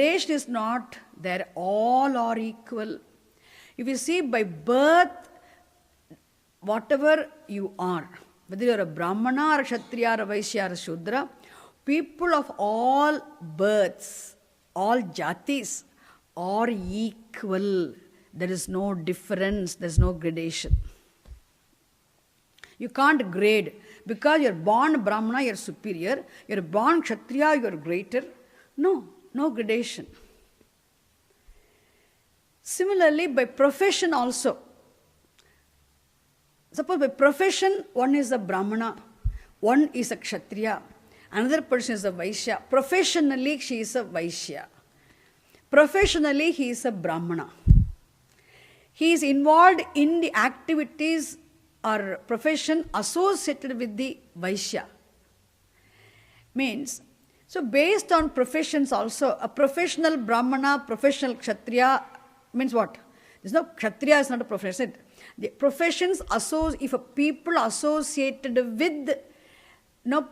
Gradation is not there, all are equal. If you see by birth, whatever you are, whether you are a Brahmana or a Kshatriya or a Vaishya or a Shudra, people of all births, all jatis are equal. There is no difference, there is no gradation. You can't grade. Because you're born Brahmana, you're superior. You're born Kshatriya, you're greater. No, no gradation. Similarly, by profession also. Suppose by profession, one is a Brahmana, one is a Kshatriya, another person is a Vaishya. Professionally, she is a Vaishya. Professionally, he is a Brahmana. He is involved in the activities or profession associated with the Vaishya. Means, so based on professions also, a professional Brahmana, professional Kshatriya, means what? There's no Kshatriya is not a profession. The professions, if a people associated with,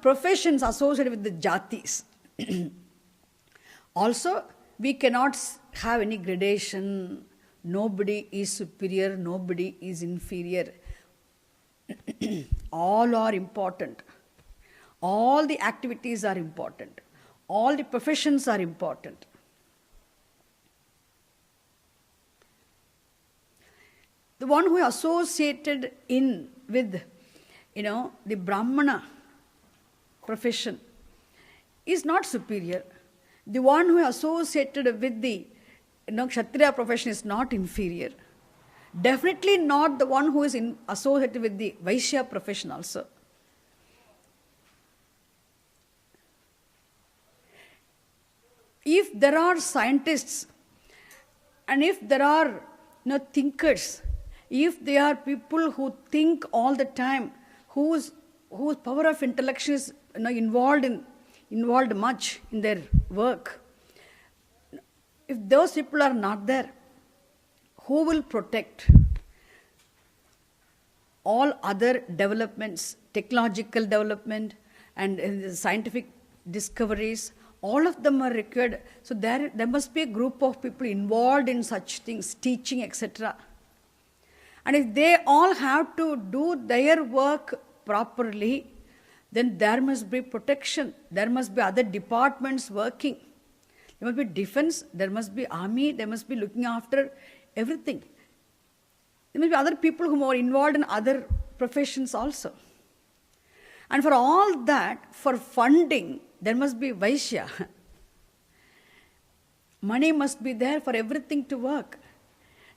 professions associated with the jatis. Also, we cannot have any gradation. Nobody is superior, nobody is inferior. All are important. All the activities are important. All the professions are important. The one who is associated with the Brahmana profession is not superior. The one who is associated with the Kshatriya profession is not inferior. Definitely not the one who is associated with the Vaishya profession also. If there are scientists and if there are thinkers, if they are people who think all the time, whose power of intellection is involved much in their work, if those people are not there, who will protect all other developments, technological development and scientific discoveries? All of them are required. So there must be a group of people involved in such things, teaching, etc. And if they all have to do their work properly, then there must be protection. There must be other departments working. There must be defense, there must be army, there must be looking after everything. There must be other people who are involved in other professions also. And for all that, for funding, there must be Vaishya. Money must be there for everything to work.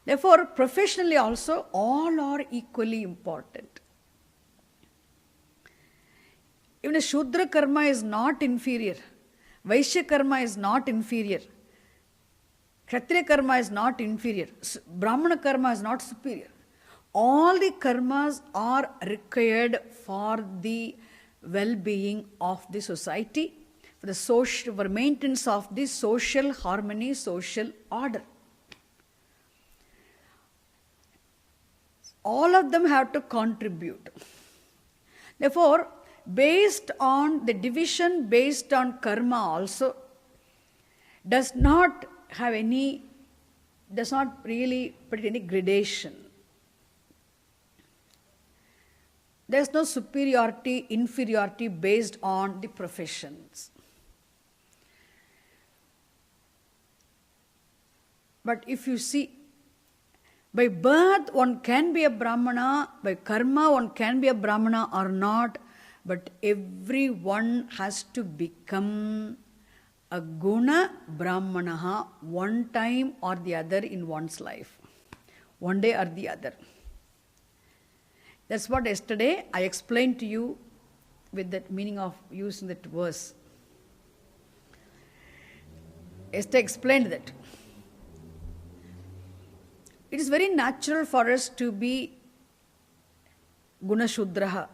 Therefore, professionally also, all are equally important. Even a Shudra karma is not inferior. Vaishya karma is not inferior. Kshatriya karma is not inferior. Brahmana karma is not superior. All the karmas are required for the well-being of the society, for maintenance of the social harmony, social order. All of them have to contribute. Therefore, based on the division, based on karma also, does not really put any gradation. There is no superiority, inferiority based on the professions. But if you see, by birth one can be a Brahmana, by karma one can be a Brahmana or not, but everyone has to become a Guna Brahmana one time or the other in one's life. One day or the other. That's what yesterday I explained to you with that meaning of using that verse. Yesterday I explained that. It is very natural for us to be Guna Shudraha.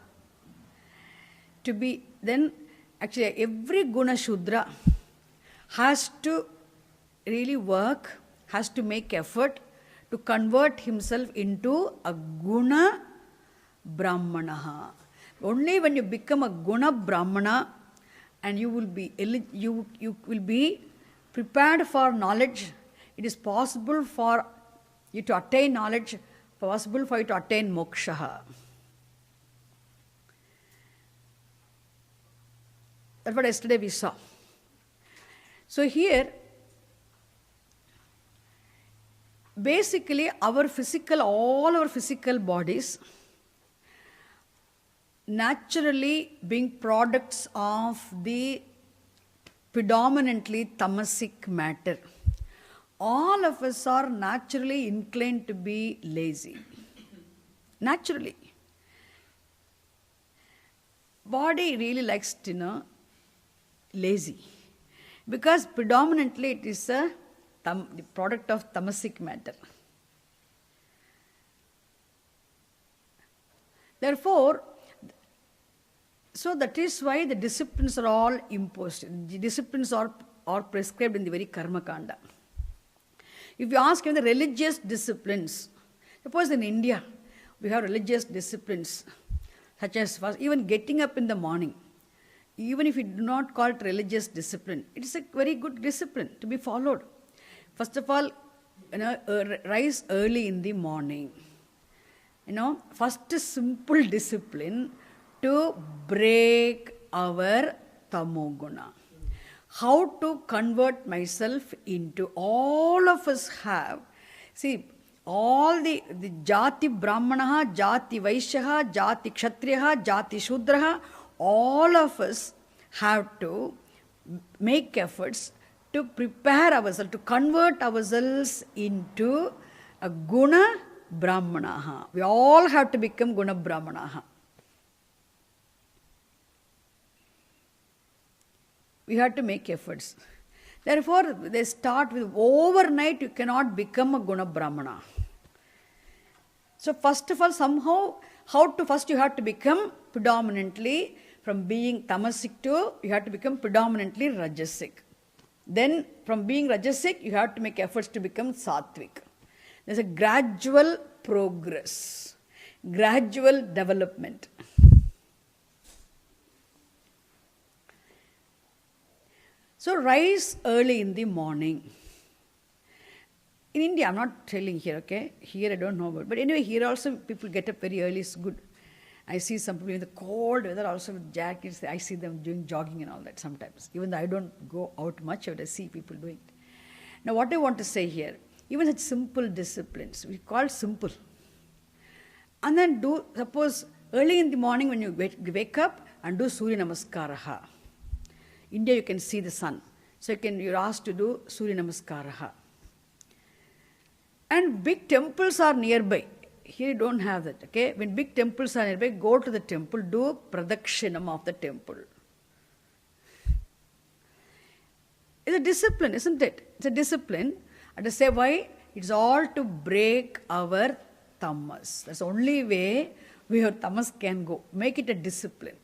To be, then actually every Guna Shudra has to really work, has to make effort to convert himself into a Guna Brahmana. Only when you become a Guna Brahmana and you will be prepared for knowledge, it is possible for you to attain knowledge, possible for you to attain moksha. That's what yesterday we saw. So here, basically all our physical bodies, naturally being products of the predominantly tamasic matter. All of us are naturally inclined to be lazy. Naturally. Body really likes to lazy. Because predominantly it is the product of tamasic matter. Therefore, so that is why the disciplines are all imposed. The disciplines are prescribed in the very Karma Kanda. If you ask him the religious disciplines, suppose in India, we have religious disciplines, such as even getting up in the morning. Even if we do not call it religious discipline, it is a very good discipline to be followed. First of all, rise early in the morning. First simple discipline to break our tamoguna. How to convert myself into, all of us have, see, all the jati brahmanaha, jati vaishyaha, jati kshatriyaha, jati shudraha, all of us have to make efforts to prepare ourselves, to convert ourselves into a guna brahmanaha. We all have to become guna brahmanaha. We have to make efforts. Therefore, they start with overnight you cannot become a guna brahmana. So first of all, somehow, first you have to become predominantly, from being tamasic to, you have to become predominantly rajasic. Then from being rajasic, you have to make efforts to become sattvic. There's a gradual progress, gradual development. So rise early in the morning. In India, I'm not telling here, okay? Here I don't know about. But anyway, here also people get up very early, it's good. I see some people in the cold weather also with jackets. I see them doing jogging and all that sometimes. Even though I don't go out much, but I see people doing it. Now what I want to say here, even such simple disciplines, we call simple. And then suppose early in the morning when you wake up and do Surya Namaskaraha. India you can see the sun. So you're asked to do Surya Namaskaraha. And big temples are nearby. Here you don't have that, okay? When big temples are nearby, go to the temple, do pradakshinam of the temple. It's a discipline, isn't it? It's a discipline. And to say why? It's all to break our tamas. That's the only way our tamas can go. Make it a discipline.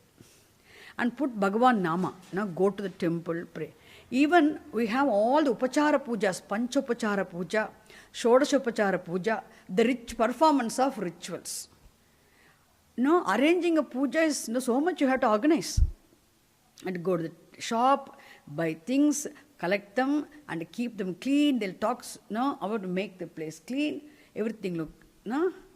And put Bhagavan Nama. Go to the temple, pray. Even we have all the upachara pujas, panchopachara puja, shodashopachara puja, the rich performance of rituals. Arranging a puja is so much you have to organize. And go to the shop, buy things, collect them, and keep them clean. They'll talk about to make the place clean, everything look,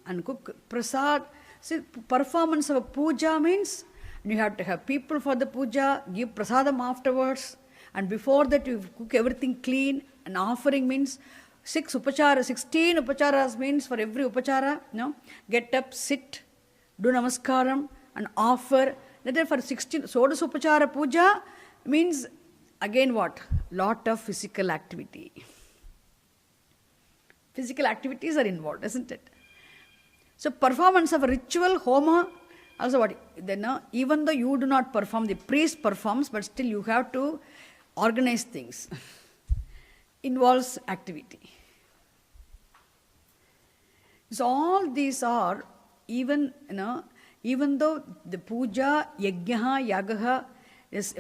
and cook prasad. See, performance of a puja means you have to have people for the puja, give prasadam afterwards, and before that you cook everything clean. And offering means 16 upacharas means for every upachara, get up, sit, do namaskaram, and offer. That is for 16. Sodas upachara puja means again what? Lot of physical activity. Physical activities are involved, isn't it? So performance of a ritual, homa, also what? Then even though you do not perform, the priest performs, but still you have to organize things. Involves activity. So all these are, even though the puja, yajnaha, yagaha,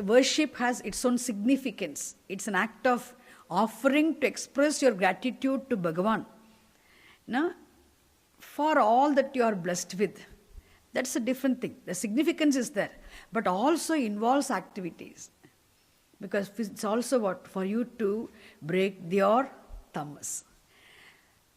worship has its own significance. It's an act of offering to express your gratitude to Bhagavan. For all that you are blessed with. That's a different thing. The significance is there. But also involves activities. Because it's also what? For you to break your tamas.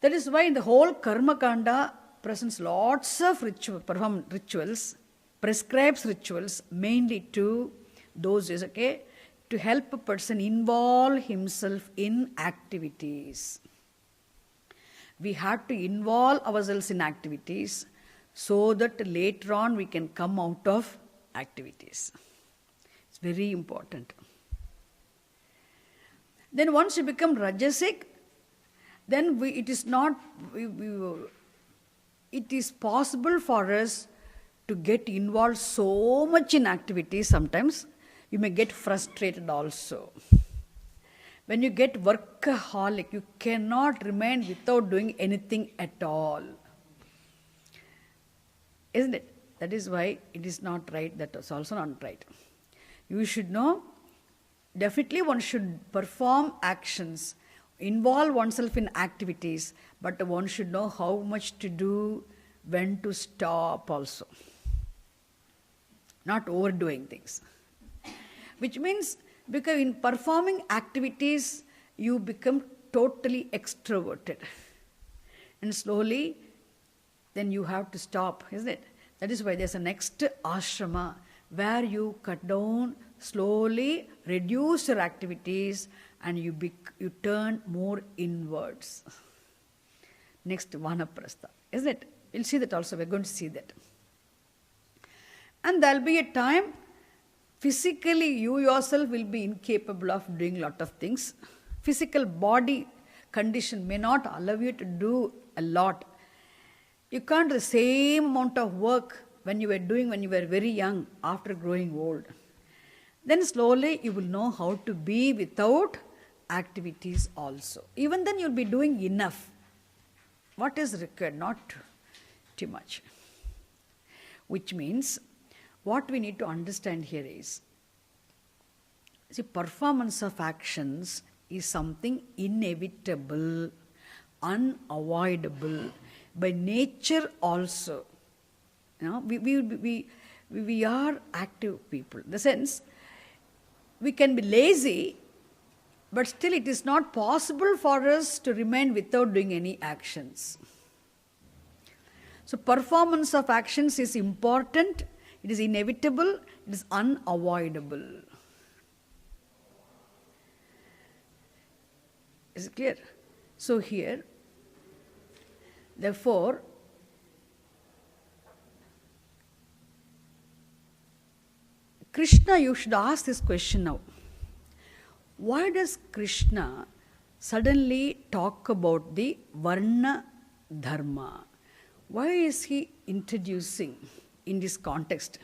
That is why in the whole Karma Kanda presents lots of perform rituals, prescribes rituals, mainly to those is okay, to help a person involve himself in activities. We have to involve ourselves in activities so that later on we can come out of activities. It's very important. Then once you become Rajasic, then it is possible for us to get involved so much in activities. Sometimes you may get frustrated also. When you get workaholic, you cannot remain without doing anything at all. Isn't it? That is why it is not right. That is also not right. You should know, definitely one should perform actions, involve oneself in activities, but one should know how much to do, when to stop also. Not overdoing things. Which means, because in performing activities, you become totally extroverted. And slowly, then you have to stop, isn't it? That is why there's a next ashrama where you cut down, slowly reduce your activities, and you turn more inwards. Next, Vanaprastha, isn't it? We'll see that also. We're going to see that. And there'll be a time, physically you yourself will be incapable of doing a lot of things. Physical body condition may not allow you to do a lot. You can't do the same amount of work when you were doing when you were very young after growing old. Then slowly you will know how to be without activities also. Even then you'll be doing enough. What is required? Not too much. Which means, what we need to understand here is, see, performance of actions is something inevitable, unavoidable, by nature also. You know, we are active people. In the sense, we can be lazy, but still it is not possible for us to remain without doing any actions. So performance of actions is important, it is inevitable, it is unavoidable. Is it clear? So here, therefore, Krishna, you should ask this question now. Why does Krishna suddenly talk about the Varna Dharma? Why is he introducing in this context?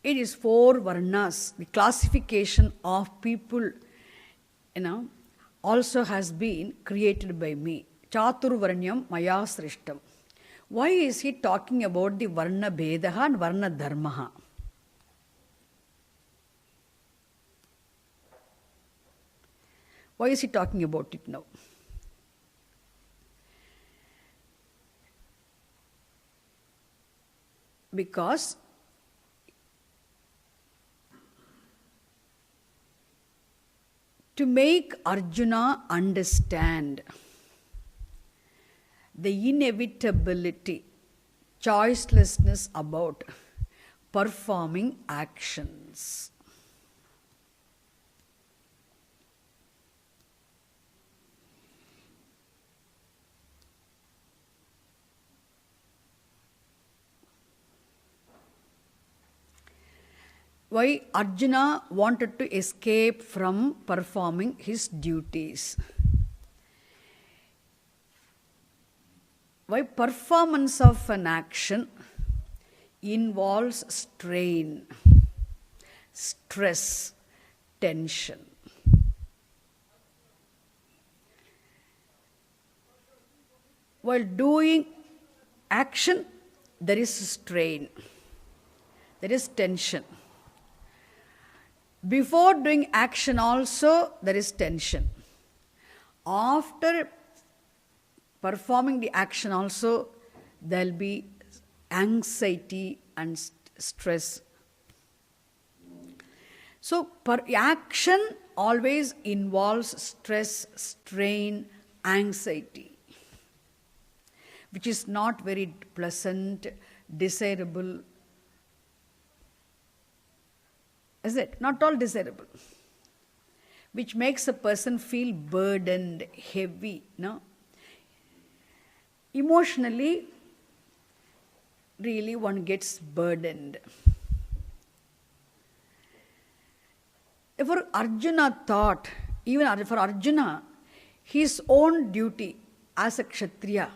It is 4 Varnas, the classification of people, also has been created by me. Chaturvarnyam Maya Srishtam. Why is he talking about the Varna Bhedaha and Varna Dharmaha? Why is he talking about it now? Because to make Arjuna understand the inevitability, choicelessness about performing actions. Why Arjuna wanted to escape from performing his duties. Why performance of an action involves strain, stress, tension. While doing action, there is strain, there is tension. Before doing action also, there is tension. After performing the action also, there will be anxiety and stress. So action always involves stress, strain, anxiety, which is not very pleasant, desirable. Is it? Not all desirable. Which makes a person feel burdened, heavy, no? Emotionally, really one gets burdened. For Arjuna thought, even for Arjuna, his own duty as a Kshatriya,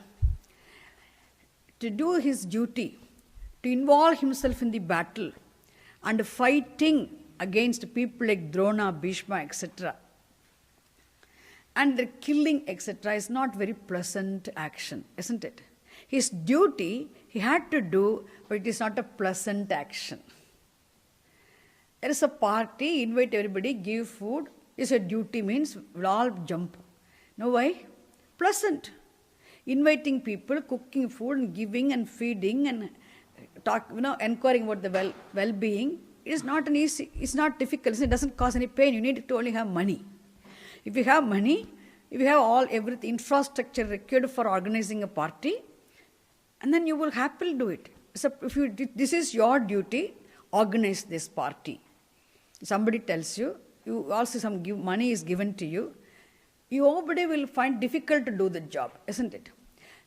to do his duty, to involve himself in the battle and fighting against people like Drona, Bhishma, etc. And the killing, etc., is not very pleasant action, isn't it? His duty he had to do, but it is not a pleasant action. There is a party, invite everybody, give food. It's a duty, means we'll all jump. No, why? Pleasant. Inviting people, cooking food and giving and feeding and inquiring about the well-being. It is not an easy, it's not difficult, it doesn't cause any pain. You need to only have money. If you have money, if you have everything, infrastructure required for organizing a party, and then you will happily do it. So this is your duty, organize this party. Somebody tells you, you also money is given to you, nobody will find difficult to do the job, isn't it?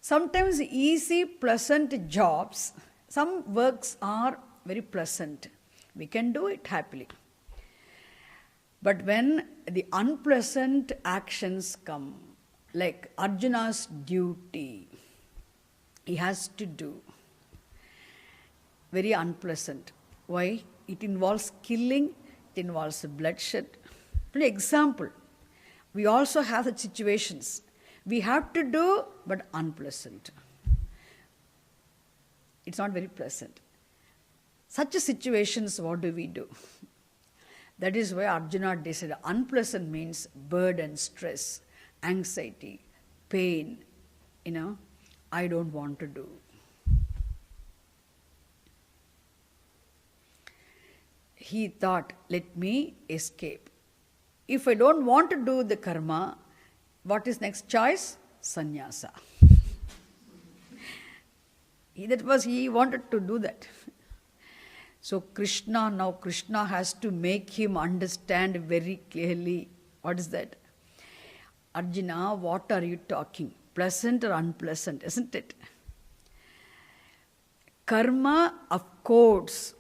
Sometimes easy, pleasant jobs, some works are very pleasant. We can do it happily. But when the unpleasant actions come, like Arjuna's duty, he has to do, very unpleasant. Why? It involves killing, it involves bloodshed. For example, we also have such situations. We have to do, but unpleasant. It's not very pleasant. Such situations, what do we do? That is why Arjuna decided unpleasant means burden, stress, anxiety, pain. I don't want to do. He thought, let me escape. If I don't want to do the karma, what is next choice? Sannyasa. He wanted to do that. So Krishna has to make him understand very clearly. What is that? Arjuna, what are you talking? Pleasant or unpleasant, isn't it? Karma, of course.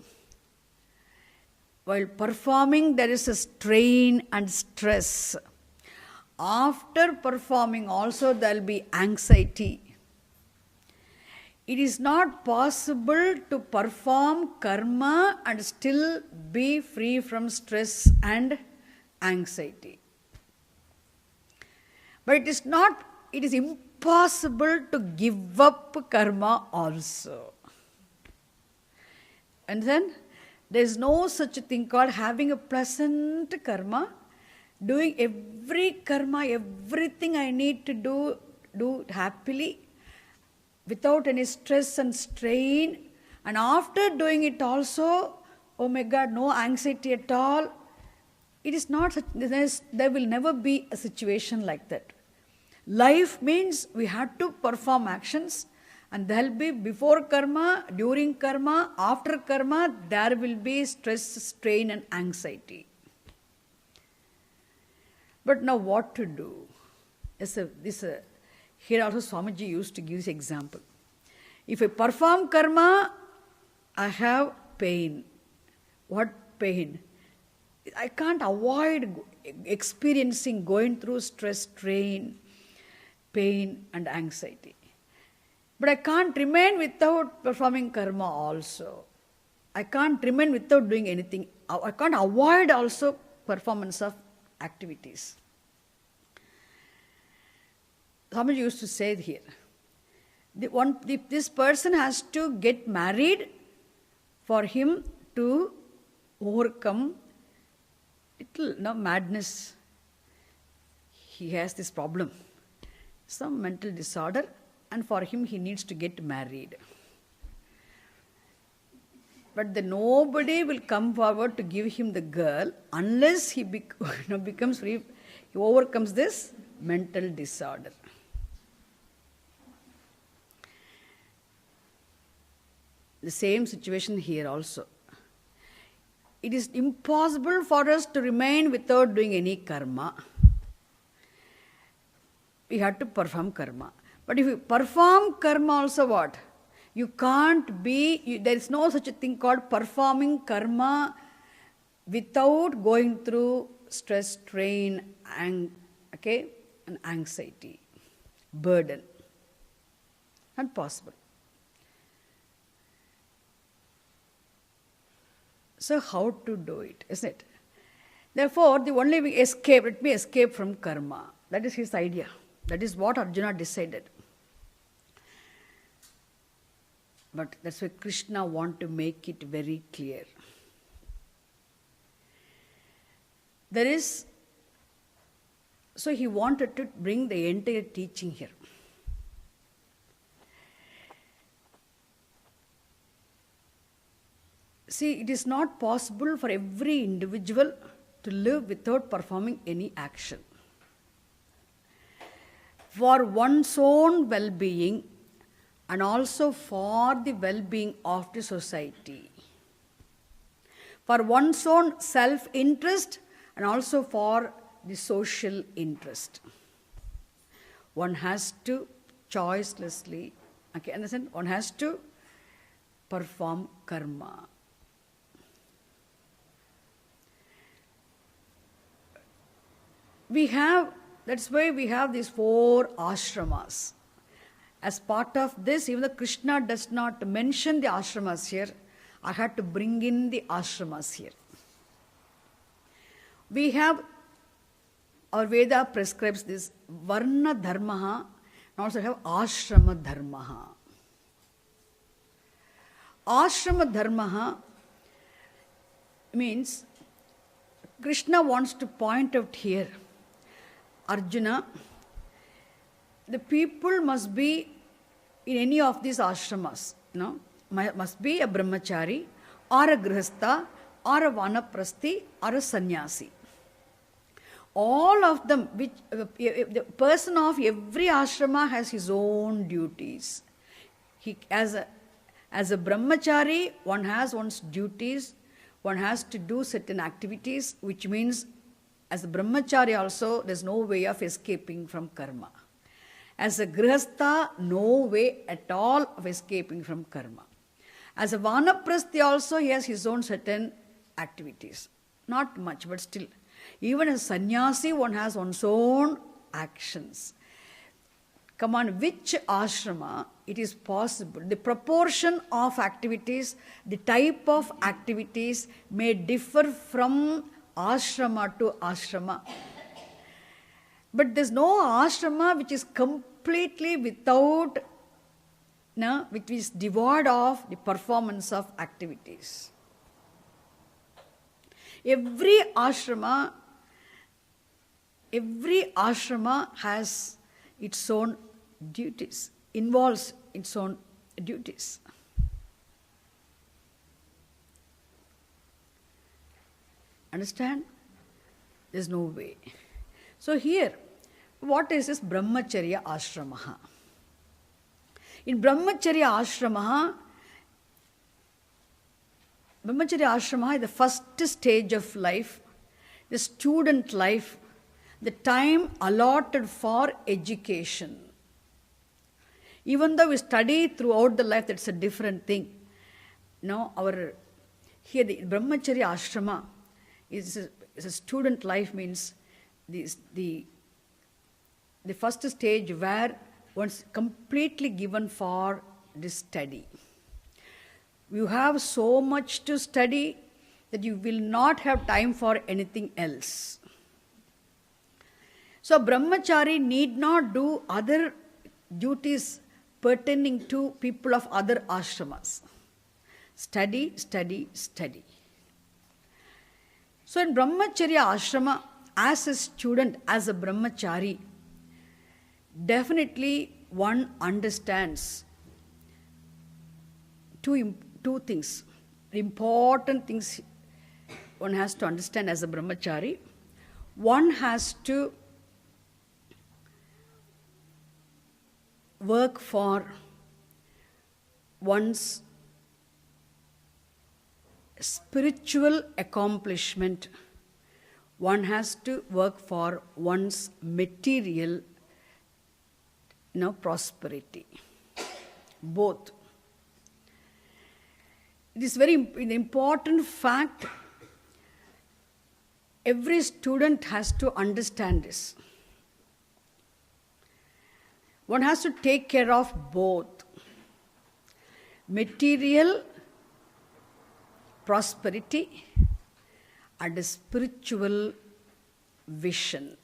While performing, there is a strain and stress. After performing also, there will be anxiety. It is not possible to perform karma and still be free from stress and anxiety. But it is impossible to give up karma also. And then there is no such a thing called having a pleasant karma, doing every karma, everything I need to do happily, without any stress and strain, and after doing it also, oh my God, no anxiety at all. It is not such, there will never be a situation like that. Life means we have to perform actions, and there will be before karma, during karma, after karma, there will be stress, strain and anxiety. But now what to do? Here also Swamiji used to give this example. If I perform karma, I have pain. What pain? I can't avoid experiencing, going through stress, strain, pain and anxiety. But I can't remain without performing karma also. I can't remain without doing anything. I can't avoid also performance of activities. Swamiji used to say here, this person has to get married for him to overcome madness. He has this problem, some mental disorder, and for him he needs to get married. But then nobody will come forward to give him the girl unless he becomes free, he overcomes this mental disorder. The same situation here also. It is impossible for us to remain without doing any karma. We have to perform karma. But if you perform karma also what? You can't be, there is no such a thing called performing karma without going through stress, strain, and anxiety, burden. Not possible. So how to do it, isn't it? Therefore, the only way escape, let me escape from karma. That is his idea. That is what Arjuna decided. But that's why Krishna wants to make it very clear. So he wanted to bring the entire teaching here. See, it is not possible for every individual to live without performing any action. For one's own well-being and also for the well-being of the society. For one's own self-interest and also for the social interest. One has to choicelessly, understand? One has to perform karma. That's why we have these 4 ashramas. As part of this, even though Krishna does not mention the ashramas here, I had to bring in the ashramas here. We have, our Veda prescribes this varna dharma, and also have ashrama dharma. Ashrama dharma means, Krishna wants to point out here, Arjuna, the people must be in any of these ashramas, must be a brahmachari or a grihastha or a vanaprasthi or a sannyasi. All of them, the person of every ashrama has his own duties. As a brahmachari, one has one's duties, one has to do certain activities, which means as a brahmachari also, there's no way of escaping from karma. As a grihastha, no way at all of escaping from karma. As a vanaprasthi also, he has his own certain activities. Not much, but still. Even as sannyasi, one has one's own actions. Come on, which ashrama it is possible? The proportion of activities, the type of activities may differ from ashrama to ashrama. But there's no ashrama which is completely without, which is devoid of the performance of activities. Every ashrama has its own duties, involves its own duties. Understand? There's no way. So here, what is this brahmacharya ashrama? In brahmacharya ashrama is the first stage of life, the student life, the time allotted for education. Even though we study throughout the life, that's a different thing. Here the brahmacharya ashrama is a student life, means the first stage where one's completely given for this study. You have so much to study that you will not have time for anything else. So brahmachari need not do other duties pertaining to people of other ashramas. Study, study, study. So in brahmacharya ashrama, as a student, as a brahmachari, definitely one understands two things. The important things one has to understand as a brahmachari. One has to work for one's spiritual accomplishment. One has to work for one's material, prosperity. Both. It is very important fact. Every student has to understand this. One has to take care of both material prosperity and a spiritual vision.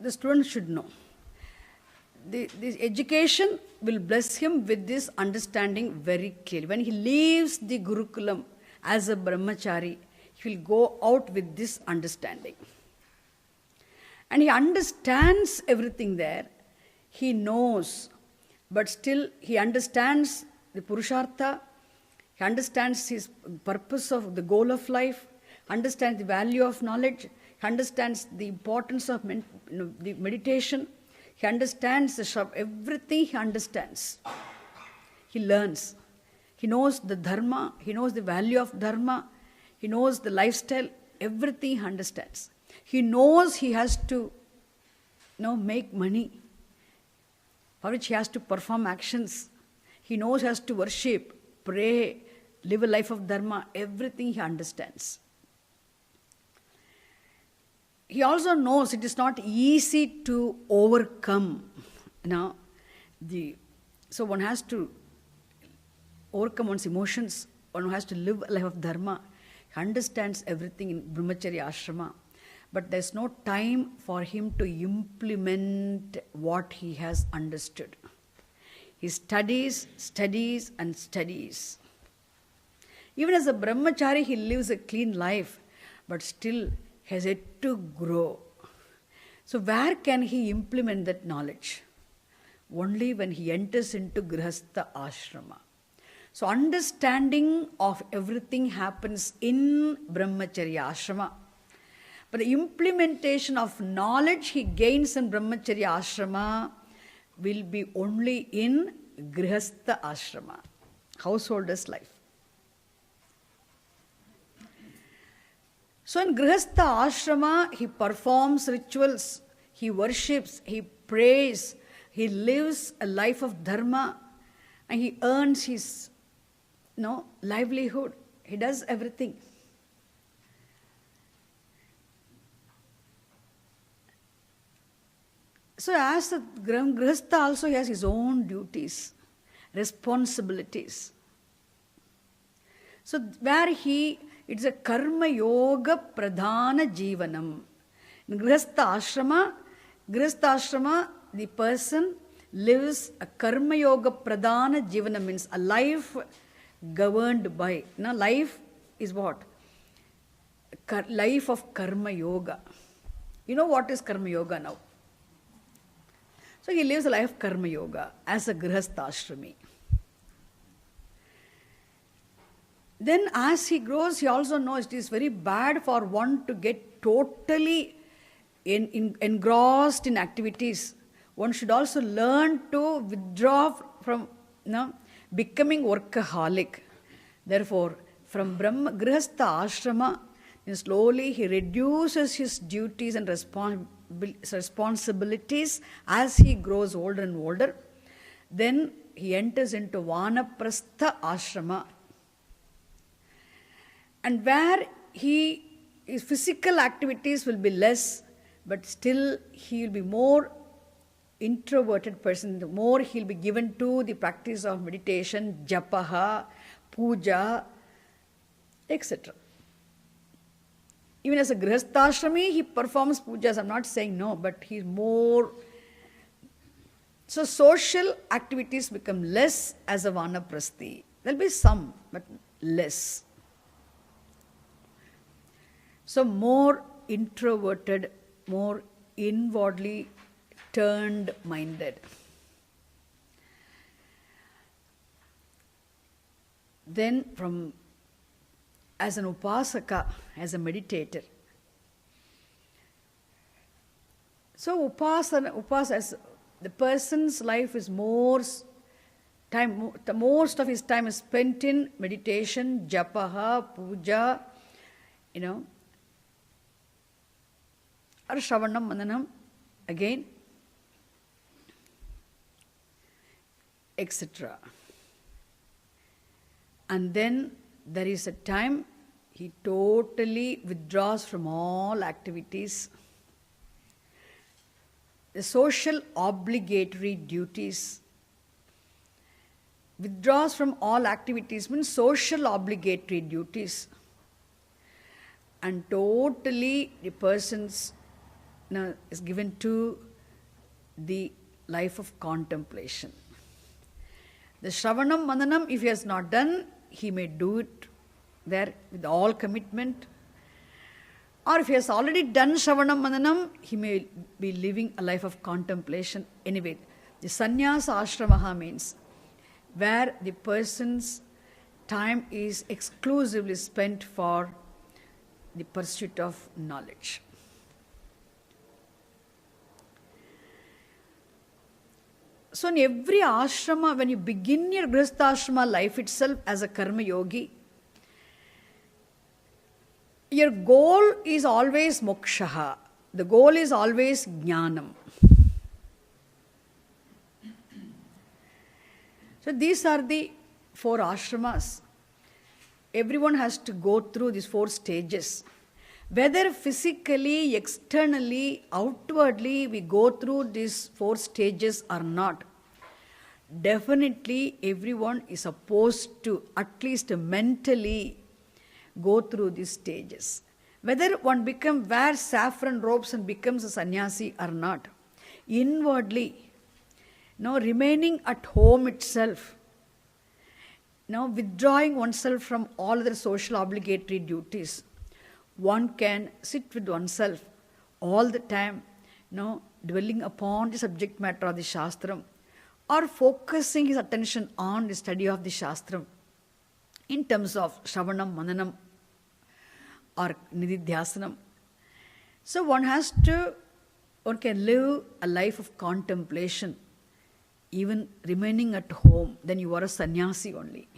The student should know. This education will bless him with this understanding very clearly. When he leaves the Gurukulam as a brahmachari, he will go out with this understanding. And he understands everything there. He knows, but still he understands the Purushartha, he understands his purpose of the goal of life, understands the value of knowledge, he understands the importance of the meditation, he understands everything he understands. He learns. He knows the dharma, he knows the value of dharma, he knows the lifestyle, everything he understands. He knows he has to make money, for which he has to perform actions. He knows he has to worship, pray, live a life of dharma, everything he understands. He also knows it is not easy to overcome. So one has to overcome one's emotions, one has to live a life of dharma. He understands everything in brahmacharya ashrama. But there's no time for him to implement what he has understood. He studies, studies, and studies. Even as a brahmachari, he lives a clean life, but still has yet to grow. So where can he implement that knowledge? Only when he enters into grihastha ashrama. So understanding of everything happens in brahmacharya ashrama. But the implementation of knowledge he gains in brahmacharya ashrama will be only in grihastha ashrama, householder's life. So in grihastha ashrama, he performs rituals, he worships, he prays, he lives a life of dharma, and he earns his livelihood. He does everything. So as a grihastha also, he has his own duties, responsibilities. So where it's a karma yoga pradhana jivanam. In grihastha ashrama, the person lives a karma yoga pradhana jivanam, means a life governed by. Life is what? Life of karma yoga. You know what is karma yoga now? So he lives a life of karma yoga as a grihastha ashrami. Then as he grows, he also knows it is very bad for one to get totally engrossed in activities. One should also learn to withdraw from becoming workaholic. Therefore, from grihastha ashrama, slowly he reduces his duties and responsibilities as he grows older and older. Then he enters into vanaprastha ashrama. And where his physical activities will be less, but still he will be more introverted person, the more he'll be given to the practice of meditation, japaha, puja, etc. Even as a grihastha-ashrami, he performs pujas. I'm not saying no, but he's more. So social activities become less as a vanaprasthi. There'll be some, but less. So more introverted, more inwardly turned minded. then as an upasaka, as a meditator. So upasana, the person's life is most of his time is spent in meditation, japaha, puja, or shravanam, mananam, again, etc. And then there is a time he totally withdraws from all activities. The social obligatory duties. Withdraws from all activities means social obligatory duties. And totally the person's is given to the life of contemplation. The Shravanam Mananam, if he has not done, he may do it there with all commitment. Or if he has already done Shravanam Mananam, he may be living a life of contemplation. Anyway, the Sannyasa Ashramaha means where the person's time is exclusively spent for the pursuit of knowledge. So in every ashrama, when you begin your Grihastha ashrama life itself as a karma yogi, your goal is always moksha. The goal is always jnanam. So these are the 4 ashramas. Everyone has to go through these 4 stages. Whether physically, externally, outwardly we go through these 4 stages or not, definitely everyone is supposed to at least mentally go through these stages. Whether one wears saffron robes and becomes a sannyasi or not, inwardly, remaining at home itself, withdrawing oneself from all other social obligatory duties, one can sit with oneself all the time, dwelling upon the subject matter of the Shastram, or focusing his attention on the study of the Shastram in terms of Shravanam, Mananam, or Nididhyasanam. So one can live a life of contemplation, even remaining at home, then you are a sannyasi only.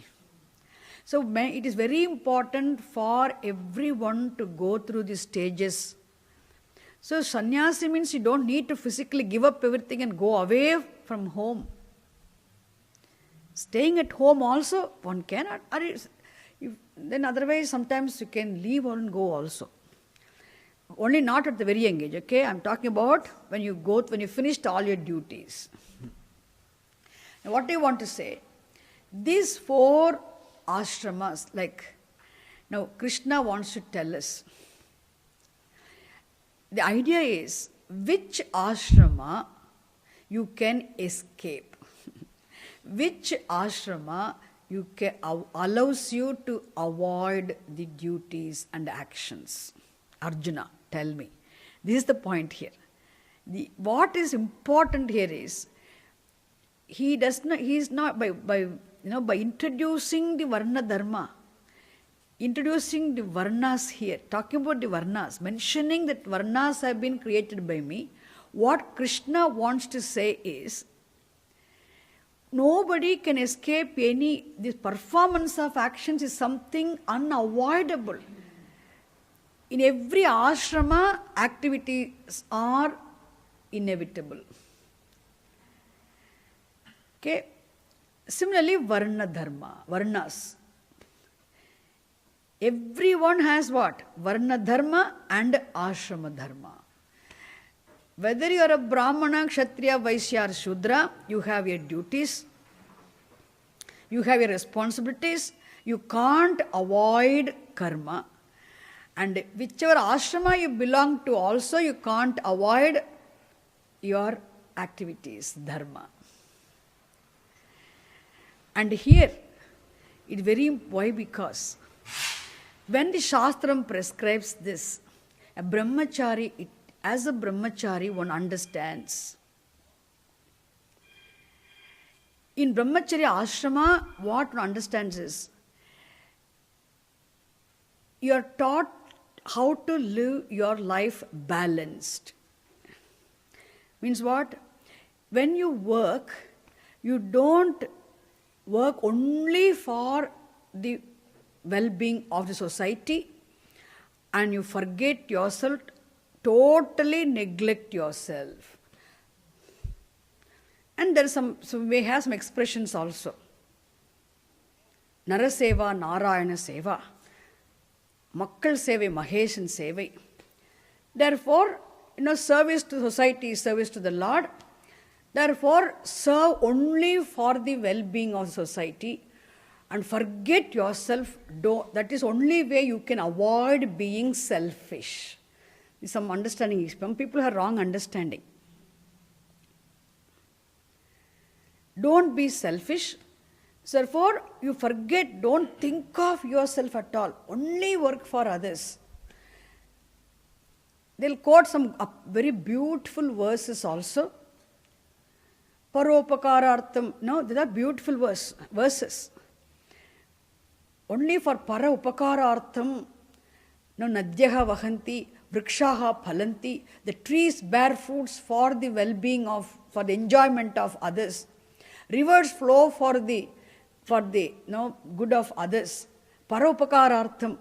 So it is very important for everyone to go through these stages. So sannyasi means you don't need to physically give up everything and go away from home. Staying at home also, one cannot. Then otherwise sometimes you can leave and go also. Only not at the very young age, okay? I'm talking about when you finished all your duties. Now what do you want to say? These 4 ashramas, now Krishna wants to tell us. The idea is which ashrama you can escape. Which ashrama allows you to avoid the duties and actions. Arjuna, tell me. This is the point here. What is important here is he is not by introducing the Varna Dharma, introducing the Varnas here, talking about the Varnas, mentioning that Varnas have been created by me. What Krishna wants to say is, nobody can escape this performance of actions is something unavoidable. In every ashrama, activities are inevitable. Okay. Similarly, Varna Dharma, Varnas. Everyone has what? Varna Dharma and Ashrama Dharma. Whether you are a Brahmana, Kshatriya, Vaishya or Shudra, you have your duties, you have your responsibilities, you can't avoid karma. And whichever ashrama you belong to also, you can't avoid your activities, dharma. And here, why? Because when the Shastram prescribes this, as a brahmachari, one understands. In brahmacharya ashrama, what one understands is, you are taught how to live your life balanced. Means what? When you work, you don't work only for the well-being of the society, and you forget yourself, totally neglect yourself. And there is so we have some expressions also. Naraseva, Narayana Seva. Makkal Sevai, Maheshan Sevai. Therefore, service to society is service to the Lord. Therefore, serve only for the well-being of society and forget yourself. That is only way you can avoid being selfish. Some understanding. Some people have wrong understanding. Don't be selfish. Therefore, you forget, don't think of yourself at all. Only work for others. They'll quote some very beautiful verses also. Paropakarartham. No, these are beautiful verses. Only for para upakarartham. No, nadyaha vahanti, vrikshaha phalanti. The trees bear fruits for the well-being for the enjoyment of others. Rivers flow for the good of others. Paropakarartham.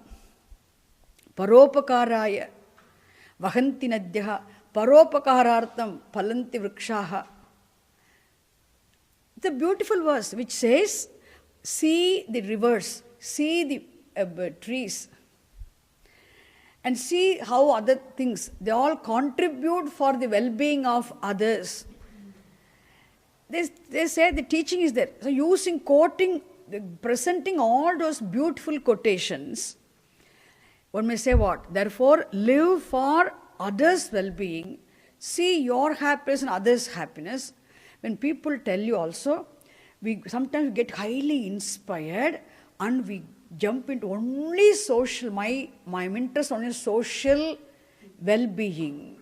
Paropakaraya. Vahanti nadyaha. Paropakarartham phalanti vrikshaha. It's a beautiful verse which says, see the rivers, see the trees, and see how other things, they all contribute for the well-being of others. They say the teaching is there. So quoting, presenting all those beautiful quotations, one may say what? Therefore, live for others' well-being, see your happiness and others' happiness. When people tell you also, we sometimes get highly inspired and we jump into only social, my interest only social well-being.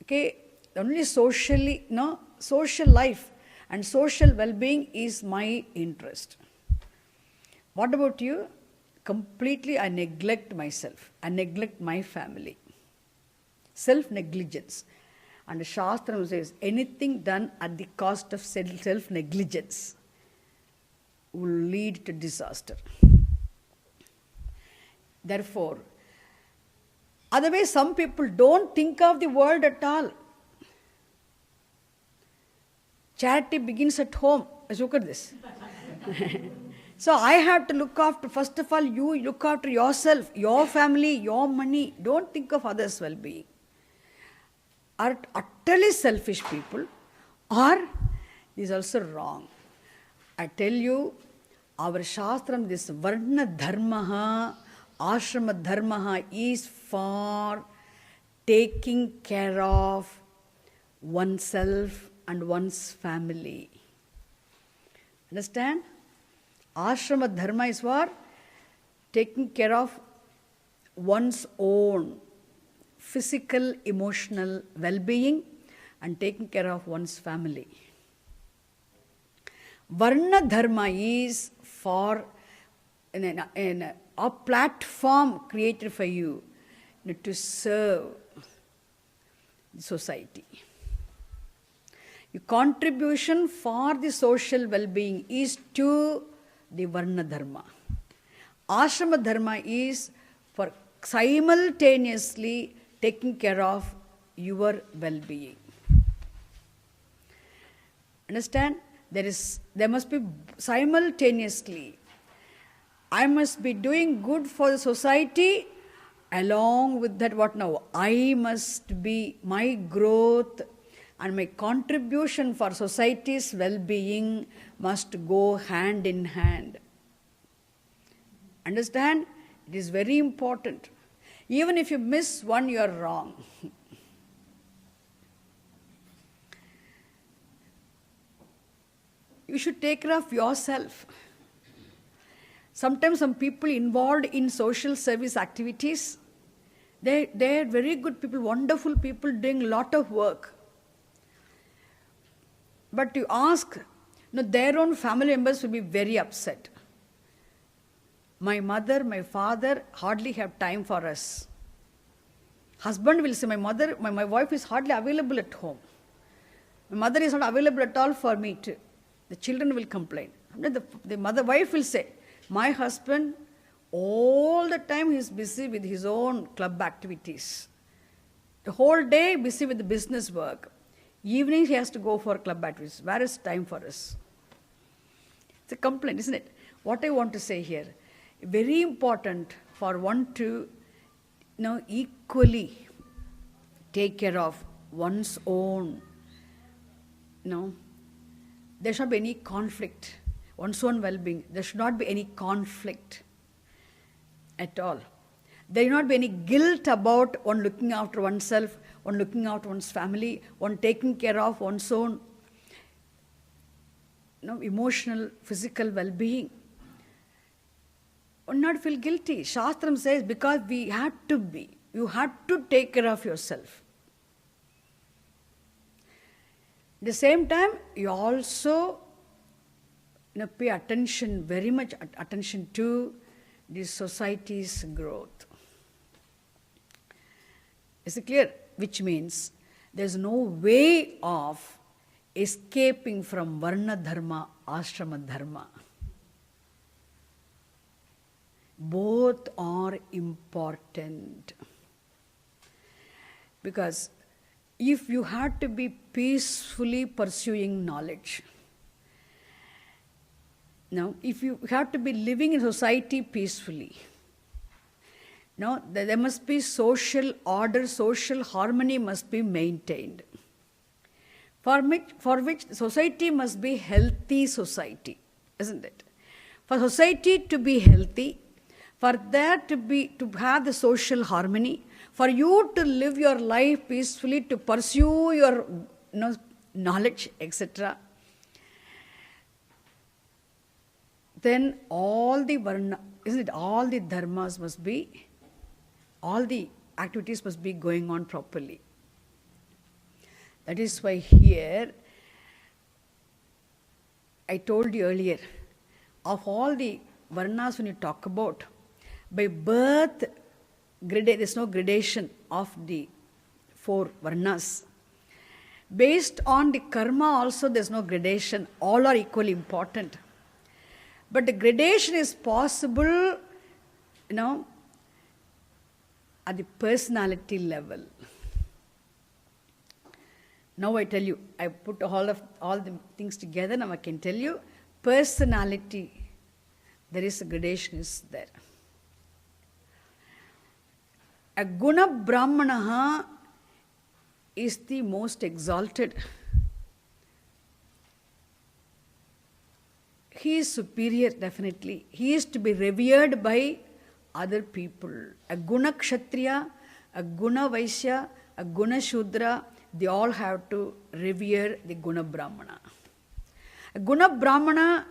Okay, only social life and social well-being is my interest. What about you? Completely I neglect myself, I neglect my family. Self-negligence. And the Shastra says, anything done at the cost of self-negligence will lead to disaster. Therefore, otherwise some people don't think of the world at all. Charity begins at home. Let's look at this. So I have to look after, first of all, you look after yourself, your family, your money. Don't think of others' well-being. Are utterly selfish people, or is also wrong. I tell you, our Shastram, this Varna Dharma, Ashrama Dharma is for taking care of oneself and one's family. Understand? Ashrama Dharma is for taking care of one's own physical, emotional well-being and taking care of one's family. Varna Dharma is for a platform created for you to serve society. Your contribution for the social well-being is to the Varna Dharma. Ashrama Dharma is for simultaneously taking care of your well-being. Understand? There must be simultaneously. I must be doing good for the society. Along with that, what now? I must be, my growth and my contribution for society's well-being must go hand in hand. Understand? It is very important. Even if you miss one, you are wrong. You should take care of yourself. Sometimes some people involved in social service activities, they are very good people, wonderful people doing a lot of work. But you ask, their own family members will be very upset. My mother, my father hardly have time for us. Husband will say, my wife is hardly available at home. My mother is not available at all for me too. The children will complain. The wife will say, my husband, all the time he is busy with his own club activities. The whole day busy with the business work. Evening he has to go for club activities. Where is time for us? It's a complaint, isn't it? What I want to say here, very important for one to equally take care of one's own. There should not be any conflict. One's own well-being. There should not be any conflict at all. There should not be any guilt about one looking after oneself, one looking after one's family, one taking care of one's own emotional, physical well-being. One not feel guilty. Shastram says, because we had to be. You had to take care of yourself. At the same time, you also pay attention, very much attention to the society's growth. Is it clear? Which means there's no way of escaping from Varna Dharma, Ashrama Dharma. Both are important. Because if you had to be peacefully pursuing knowledge, if you have to be living in society peacefully, there must be social order, social harmony must be maintained. For which society must be healthy society, isn't it? For society to be healthy, for there to have the social harmony, for you to live your life peacefully, to pursue your knowledge, etc., then all the varna, isn't it? All the dharmas must be, all the activities must be going on properly. That is why here, I told you earlier, of all the varnas when you talk about, by birth, there is no gradation of the 4 varnas. Based on the karma also there is no gradation. All are equally important. But the gradation is possible, at the personality level. Now I tell you, I put all the things together, now I can tell you, personality, there is a gradation is there. A Guna Brahmanaha is the most exalted. He is superior, definitely. He is to be revered by other people. A Guna Kshatriya, a Guna Vaishya, a Guna Shudra, they all have to revere the Guna Brahmana. A Guna Brahmana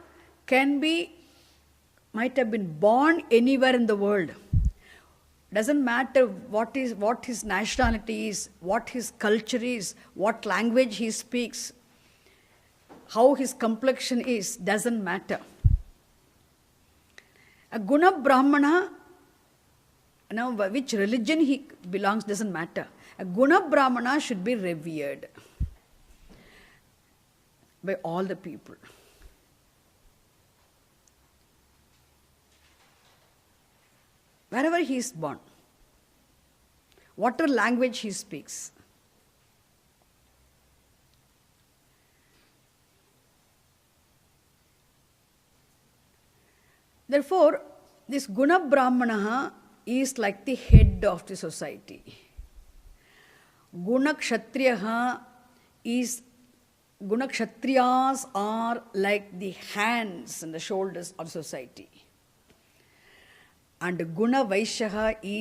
might have been born anywhere in the world. Doesn't matter what his nationality is, what his culture is, what language he speaks, how his complexion is, doesn't matter. A Guna Brahmana, which religion he belongs, doesn't matter. A Guna Brahmana should be revered by all the people. Wherever he is born, whatever language he speaks. Therefore, this Guna Brahmana is like the head of the society. Guna Kshatriyas are like the hands and the shoulders of society. And Guna Vaishyas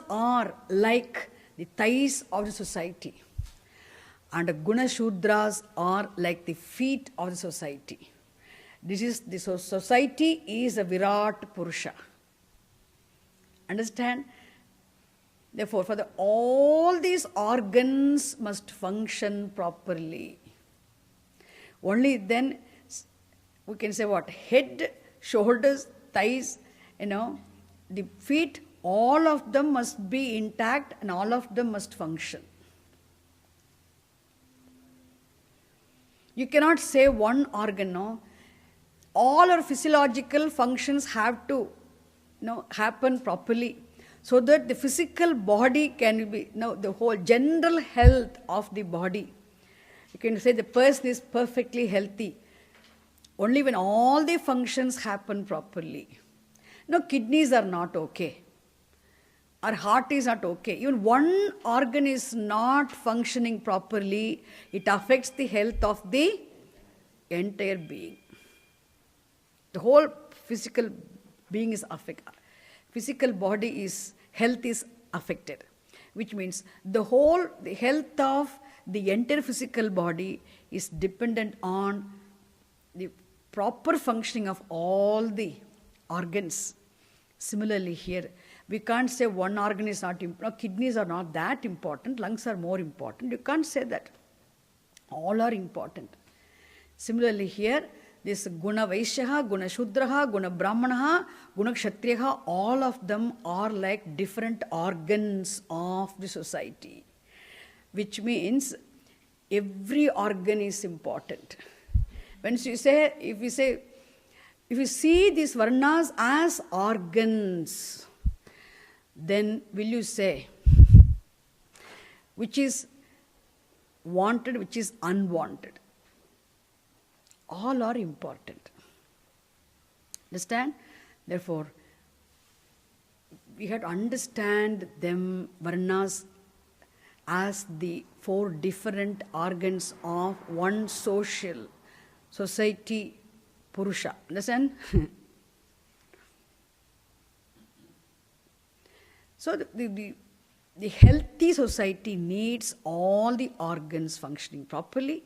are like the thighs of the society. And Guna Shudras are like the feet of the society. The society is a Virat Purusha. Understand? Therefore, all these organs must function properly. Only then we can say what? Head shoulders, thighs, the feet, all of them must be intact and all of them must function. You cannot say one organ, no. All our physiological functions have to happen properly so that the physical body can be, the whole general health of the body. You can say the person is perfectly healthy only when all the functions happen properly. Kidneys are not okay. Our heart is not okay. Even one organ is not functioning properly, it affects the health of the entire being. The whole physical being is affected. Physical body health is affected, which means the health of the entire physical body is dependent on the proper functioning of all the organs. Similarly here, we can't say one organ is not important. Kidneys are not that important. Lungs are more important. You can't say that. All are important. Similarly here, this Guna Vaishyaha, Guna Shudraha, Guna Brahmanaha, Guna Kshatriyaha, all of them are like different organs of the society. Which means every organ is important. If you see these varnas as organs, then will you say which is wanted, which is unwanted? All are important. Understand? Therefore, we have to understand them, varnas, as the 4 different organs of one society, Purusha. Understand? So the healthy society needs all the organs functioning properly.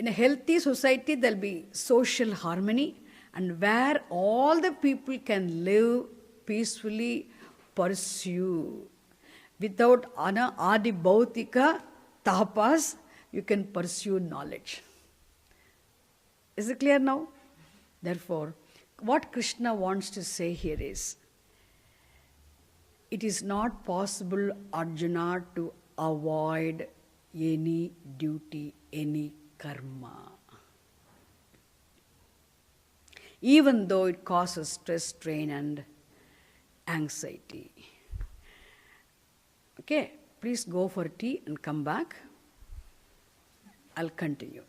In a healthy society, there will be social harmony, and where all the people can live peacefully, pursue. Without adi bhautika tapas, you can pursue knowledge. Is it clear now? Therefore, what Krishna wants to say here is, it is not possible, Arjuna, to avoid any duty, any karma, even though it causes stress, strain, and anxiety. Okay, please go for tea and come back. I'll continue.